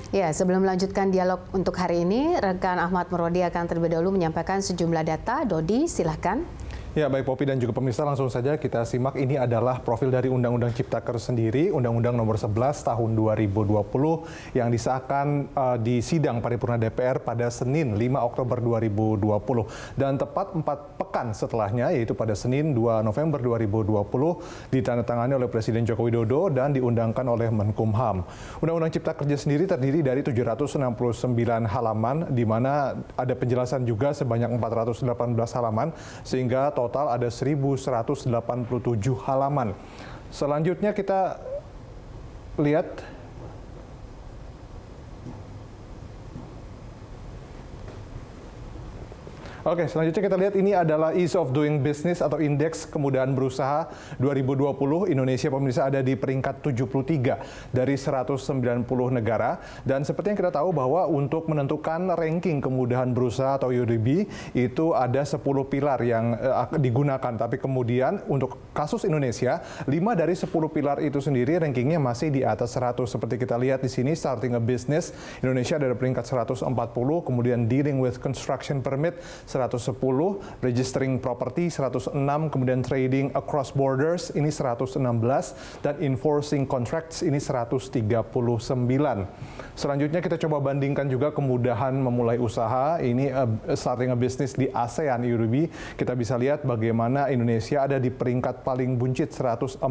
Ya, sebelum melanjutkan dialog untuk hari ini, rekan Ahmad Murodi akan terlebih dahulu menyampaikan sejumlah data. Dodi, silahkan. Ya, baik Poppy dan juga pemirsa, langsung saja kita simak. Ini adalah profil dari Undang-Undang Ciptaker sendiri, Undang-Undang Nomor 11 Tahun 2020 yang disahkan di sidang paripurna DPR pada Senin 5 Oktober 2020. Dan tepat 4 pekan setelahnya, yaitu pada Senin 2 November 2020, ditandatangani oleh Presiden Joko Widodo dan diundangkan oleh Menkumham. Undang-Undang Cipta Kerja sendiri terdiri dari 769 halaman, di mana ada penjelasan juga sebanyak 418 halaman, sehingga total ada 1.187 halaman. Selanjutnya kita lihat Oke, selanjutnya kita lihat ini adalah Ease of Doing Business atau Indeks Kemudahan Berusaha 2020. Indonesia pemirsa ada di peringkat 73 dari 190 negara. Dan seperti yang kita tahu bahwa untuk menentukan ranking kemudahan berusaha atau UDB itu ada 10 pilar yang digunakan. Tapi kemudian untuk kasus Indonesia, 5 dari 10 pilar itu sendiri rankingnya masih di atas 100. Seperti kita lihat di sini, Starting a Business, Indonesia ada di peringkat 140, kemudian Dealing with Construction Permit 110, Registering Property 106, kemudian Trading Across Borders ini 116, dan Enforcing Contracts ini 139. Selanjutnya kita coba bandingkan juga kemudahan memulai usaha, ini Starting a Business di ASEAN UDB. Kita bisa lihat bagaimana Indonesia ada di peringkat paling buncit 140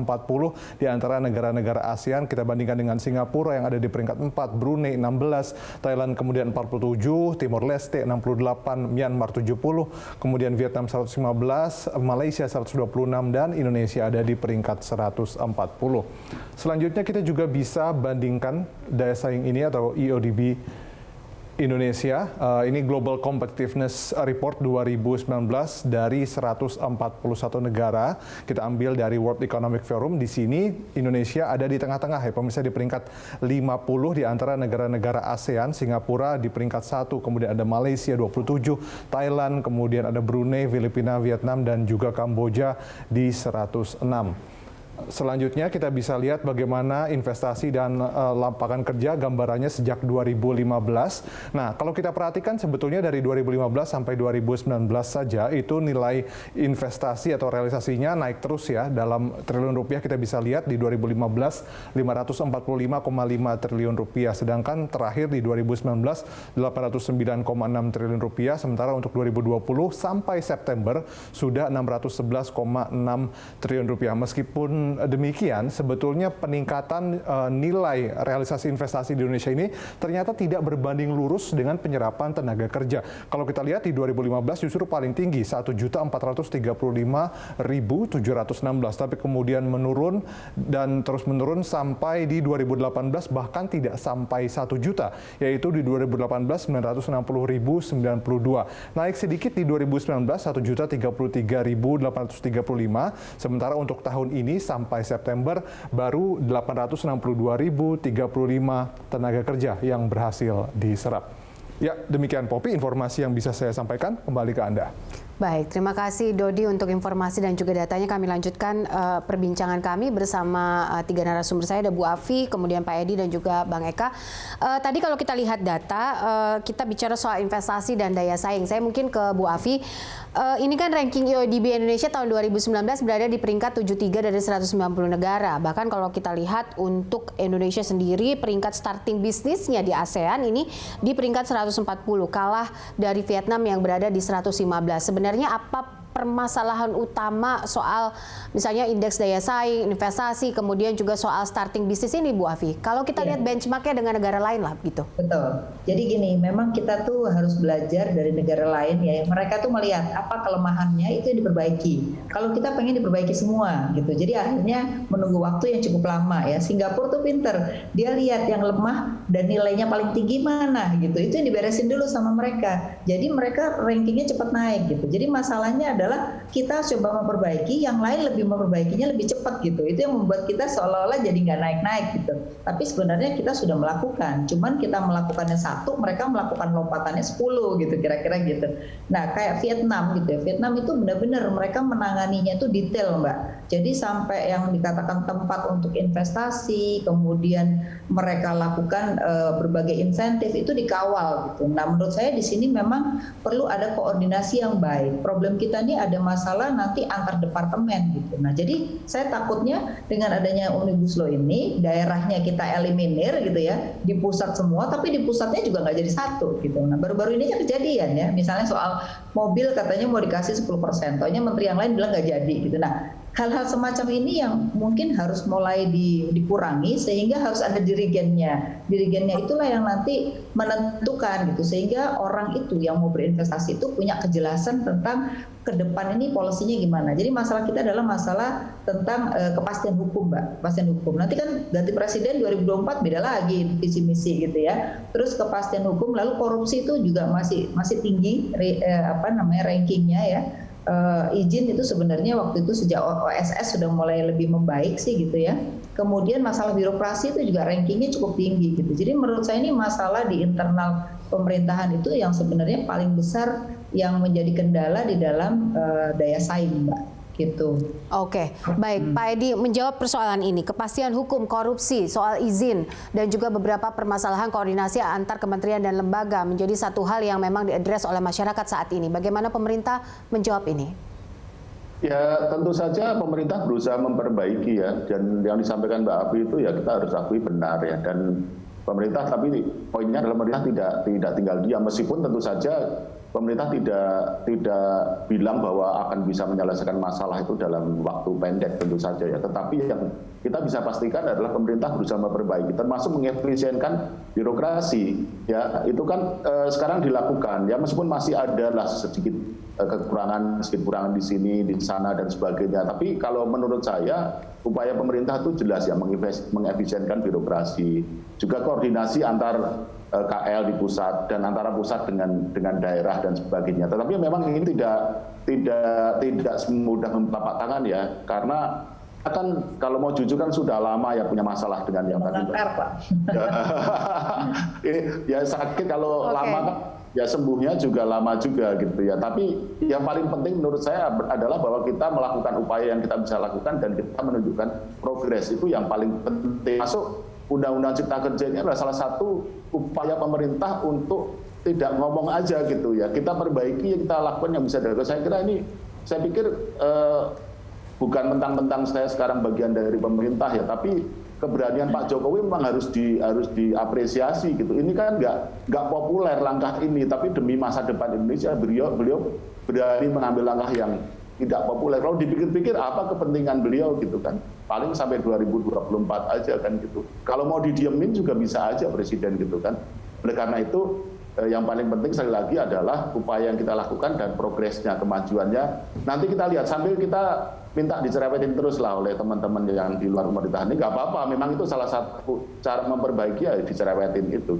di antara negara-negara ASEAN. Kita bandingkan dengan Singapura yang ada di peringkat 4, Brunei 16, Thailand kemudian 47, Timor Leste 68, Myanmar 70, kemudian Vietnam 115, Malaysia 126, dan Indonesia ada di peringkat 140. Selanjutnya kita juga bisa bandingkan daya saing ini atau EODB Indonesia. Ini Global Competitiveness Report 2019 dari 141 negara. Kita ambil dari World Economic Forum. Di sini Indonesia ada di tengah-tengah ya pemirsa, di peringkat 50 di antara negara-negara ASEAN. Singapura di peringkat 1, kemudian ada Malaysia 27, Thailand, kemudian ada Brunei, Filipina, Vietnam, dan juga Kamboja di 106. Selanjutnya kita bisa lihat bagaimana investasi dan lapangan kerja gambarannya sejak 2015. Nah, kalau kita perhatikan sebetulnya dari 2015 sampai 2019 saja itu nilai investasi atau realisasinya naik terus ya. Dalam triliun rupiah kita bisa lihat di 2015 545,5 triliun rupiah, sedangkan terakhir di 2019 809,6 triliun rupiah, sementara untuk 2020 sampai September sudah 611,6 triliun rupiah. Meskipun demikian, sebetulnya peningkatan nilai realisasi investasi di Indonesia ini ternyata tidak berbanding lurus dengan penyerapan tenaga kerja. Kalau kita lihat di 2015 justru paling tinggi 1.435.716, tapi kemudian menurun dan terus menurun sampai di 2018 bahkan tidak sampai 1 juta, yaitu di 2018 960.092. Naik sedikit di 2019 1.033.835, sementara untuk tahun ini sampai September baru 862.035 tenaga kerja yang berhasil diserap. Ya, demikian Poppy informasi yang bisa saya sampaikan. Kembali ke Anda. Baik, terima kasih Dodi untuk informasi dan juga datanya. Kami lanjutkan perbincangan kami bersama 3 narasumber saya, ada Bu Afi, kemudian Pak Edi dan juga Bang Eka. Tadi kalau kita lihat data, kita bicara soal investasi dan daya saing. Saya mungkin ke Bu Afi. Ini kan ranking EODB Indonesia tahun 2019 berada di peringkat 73 dari 190 negara. Bahkan kalau kita lihat untuk Indonesia sendiri, peringkat starting bisnisnya di ASEAN ini di peringkat 140, kalah dari Vietnam yang berada di 115. Sebenarnya apa permasalahan utama soal misalnya indeks daya saing, investasi, kemudian juga soal starting bisnis ini, Bu Afi? Kalau kita lihat benchmarknya dengan negara lain lah gitu. Betul. Jadi gini, memang kita tuh harus belajar dari negara lain ya. Mereka tuh melihat apa kelemahannya itu yang diperbaiki. Kalau kita pengen diperbaiki semua gitu. Jadi akhirnya menunggu waktu yang cukup lama ya. Singapura tuh pinter. Dia lihat yang lemah dan nilainya paling tinggi mana gitu. Itu yang diberesin dulu sama mereka. Jadi mereka rankingnya cepat naik gitu. Jadi masalahnya adalah adalah kita coba memperbaiki, yang lain lebih memperbaikinya lebih cepat gitu. Itu yang membuat kita seolah-olah jadi nggak naik-naik gitu. Tapi sebenarnya kita sudah melakukan, cuman kita melakukannya 1, mereka melakukan lompatannya 10 gitu kira-kira gitu. Nah kayak Vietnam gitu ya, Vietnam itu benar-benar mereka menanganinya itu detail Mbak. Jadi sampai yang dikatakan tempat untuk investasi, kemudian mereka lakukan berbagai insentif itu dikawal gitu. Nah menurut saya di sini memang perlu ada koordinasi yang baik. Problem kita ini ada masalah nanti antar departemen gitu. Nah jadi saya takutnya dengan adanya Omnibus Law ini daerahnya kita eliminir gitu ya, di pusat semua, tapi di pusatnya juga nggak jadi satu gitu. Nah baru-baru ini kan kejadian ya, misalnya soal mobil katanya mau dikasih 10%, tohnya menteri yang lain bilang nggak jadi gitu. Nah hal-hal semacam ini yang mungkin harus mulai dikurangi sehingga harus ada dirigennya. Dirigennya itulah yang nanti menentukan gitu sehingga orang itu yang mau berinvestasi itu punya kejelasan tentang ke depan ini polisinya gimana. Jadi masalah kita adalah masalah tentang kepastian hukum, Mbak. Kepastian hukum. Nanti kan ganti presiden 2024 beda lagi visi misi gitu ya. Terus kepastian hukum, lalu korupsi itu juga masih tinggi rankingnya ya. Izin itu sebenarnya waktu itu sejak OSS sudah mulai lebih membaik sih gitu ya. Kemudian masalah birokrasi itu juga rankingnya cukup tinggi gitu. Jadi menurut saya ini masalah di internal pemerintahan itu yang sebenarnya paling besar yang menjadi kendala di dalam daya saing, Mbak. Gitu. Oke, baik Pak Edi menjawab persoalan ini, kepastian hukum, korupsi, soal izin dan juga beberapa permasalahan koordinasi antar kementerian dan lembaga menjadi satu hal yang memang diadres oleh masyarakat saat ini. Bagaimana pemerintah menjawab ini? Ya tentu saja pemerintah berusaha memperbaiki ya, dan yang disampaikan Mbak Afi itu ya kita harus akui benar ya, dan pemerintah, tapi poinnya adalah pemerintah tidak tinggal diam, meskipun tentu saja pemerintah tidak bilang bahwa akan bisa menyelesaikan masalah itu dalam waktu pendek tentu saja ya. Tetapi yang kita bisa pastikan adalah pemerintah berusaha memperbaiki, termasuk mengefisienkan birokrasi. Ya itu kan sekarang dilakukan ya, meskipun masih ada lah sedikit kekurangan di sini, di sana dan sebagainya. Tapi kalau menurut saya upaya pemerintah itu jelas ya mengefisienkan birokrasi, juga koordinasi antar KL di pusat dan antara pusat dengan daerah dan sebagainya. Tetapi memang ini tidak semudah telapak tangan ya, karena kan kalau mau jujur kan sudah lama ya punya masalah dengan yang tadi. Pak. Ya sakit kalau lama kan ya sembuhnya juga lama juga gitu ya. Tapi yang paling penting menurut saya adalah bahwa kita melakukan upaya yang kita bisa lakukan dan kita menunjukkan progres, itu yang paling penting. Masuk Undang-Undang Cipta Kerja ini adalah salah satu upaya pemerintah untuk tidak ngomong aja gitu ya. Kita perbaiki, kita lakukan yang bisa dilakukan. Saya pikir bukan mentang-mentang saya sekarang bagian dari pemerintah ya, tapi keberanian Pak Jokowi memang harus diapresiasi gitu. Ini kan nggak populer langkah ini, tapi demi masa depan Indonesia beliau berani mengambil langkah yang tidak populer. Kalau dipikir-pikir apa kepentingan beliau gitu kan, paling sampai 2024 aja kan gitu. Kalau mau didiemin juga bisa aja presiden gitu kan. Oleh karena itu yang paling penting sekali lagi adalah upaya yang kita lakukan dan progresnya, kemajuannya. Nanti kita lihat sambil kita minta dicerewetin terus lah oleh teman-teman yang di luar pemerintahan ini, nggak apa-apa. Memang itu salah satu cara memperbaiki ya dicerewetin itu.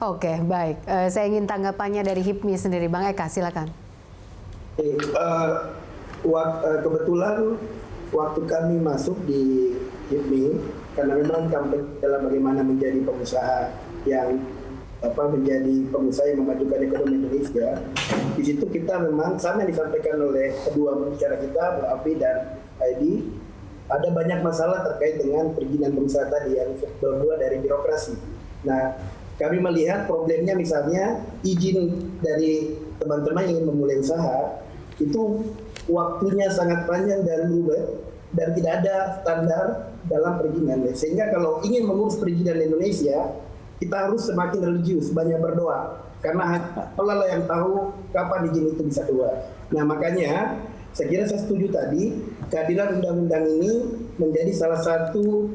Oke, baik. Saya ingin tanggapannya dari HIPMI sendiri, Bang Eka, silakan. Kebetulan waktu kami masuk di HIPMI, karena memang kami dalam bagaimana menjadi pengusaha yang menjadi pengusaha yang memajukan ekonomi Indonesia. Di situ kita memang sama yang disampaikan oleh kedua pembicara kita, Bu Afi dan Pak Edi, ada banyak masalah terkait dengan perizinan pengusaha tadi yang bermula dari birokrasi. Nah, kami melihat problemnya misalnya izin dari teman-teman yang ingin memulai usaha itu waktunya sangat panjang dan ribet dan tidak ada standar dalam perizinan. Sehingga kalau ingin mengurus perizinan Indonesia, kita harus semakin religius, banyak berdoa. Karena Allah lah yang tahu kapan izin itu bisa keluar. Nah makanya saya kira saya setuju tadi, kehadiran undang-undang ini menjadi salah satu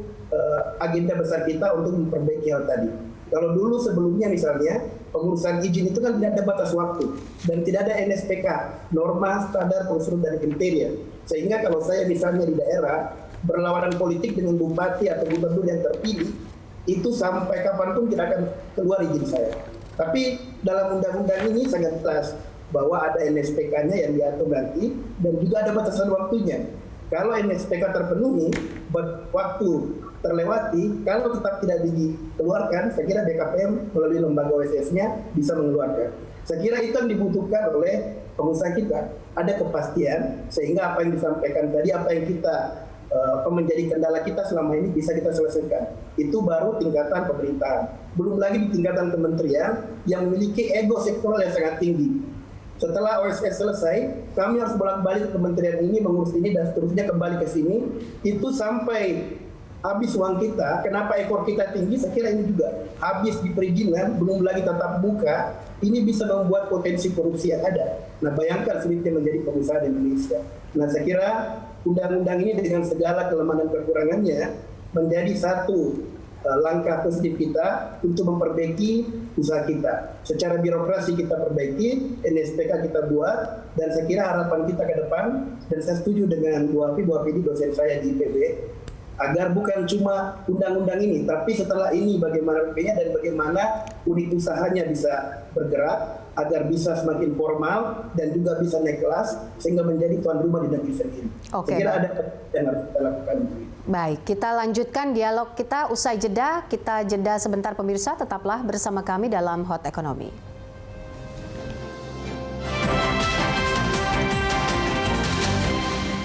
agenda besar kita untuk memperbaiki hal tadi. Kalau dulu sebelumnya misalnya pengurusan izin itu kan tidak ada batas waktu dan tidak ada NSPK, norma standar prosedur dan kriteria. Sehingga kalau saya misalnya di daerah berlawanan politik dengan bupati atau gubernur yang terpilih, itu sampai kapanpun tidak akan keluar izin saya. Tapi dalam undang-undang ini sangat jelas bahwa ada NSPK-nya yang diatur nanti dan juga ada batasan waktunya. Kalau NSPK terpenuhi, waktu terlewati, kalau tetap tidak dikeluarkan, saya kira BKPM melalui lembaga OSS-nya bisa mengeluarkan. Saya kira itu yang dibutuhkan oleh pengusaha kita. Ada kepastian sehingga apa yang disampaikan tadi, apa yang kita menjadi kendala kita selama ini bisa kita selesaikan. Itu baru tingkatan pemerintahan. Belum lagi di tingkatan kementerian yang memiliki ego sektoral yang sangat tinggi. Setelah OSS selesai, kami harus bolak-balik ke kementerian ini, mengurus ini, dan seterusnya kembali ke sini. Itu sampai habis uang kita. Kenapa ekor kita tinggi? Saya kira ini juga habis di perizinan, belum lagi tatap muka. Ini bisa membuat potensi korupsi yang ada. Nah, bayangkan sulitnya menjadi pengusaha di Indonesia. Nah, saya kira undang-undang ini dengan segala kelemahan dan kekurangannya menjadi satu langkah positif kita untuk memperbaiki usaha kita. Secara birokrasi kita perbaiki, NSPK kita buat, dan saya kira harapan kita ke depan, dan saya setuju dengan Bu Afi ini dosen saya di IPB, agar bukan cuma undang-undang ini, tapi setelah ini bagaimana UP-nya dan bagaimana unit usahanya bisa bergerak, agar bisa semakin formal dan juga bisa naik kelas, sehingga menjadi tuan rumah di negeri sendiri. Oke, saya kira ada yang harus kita lakukan. Baik, kita lanjutkan dialog kita usai jeda. Kita jeda sebentar pemirsa, tetaplah bersama kami dalam Hot Economy.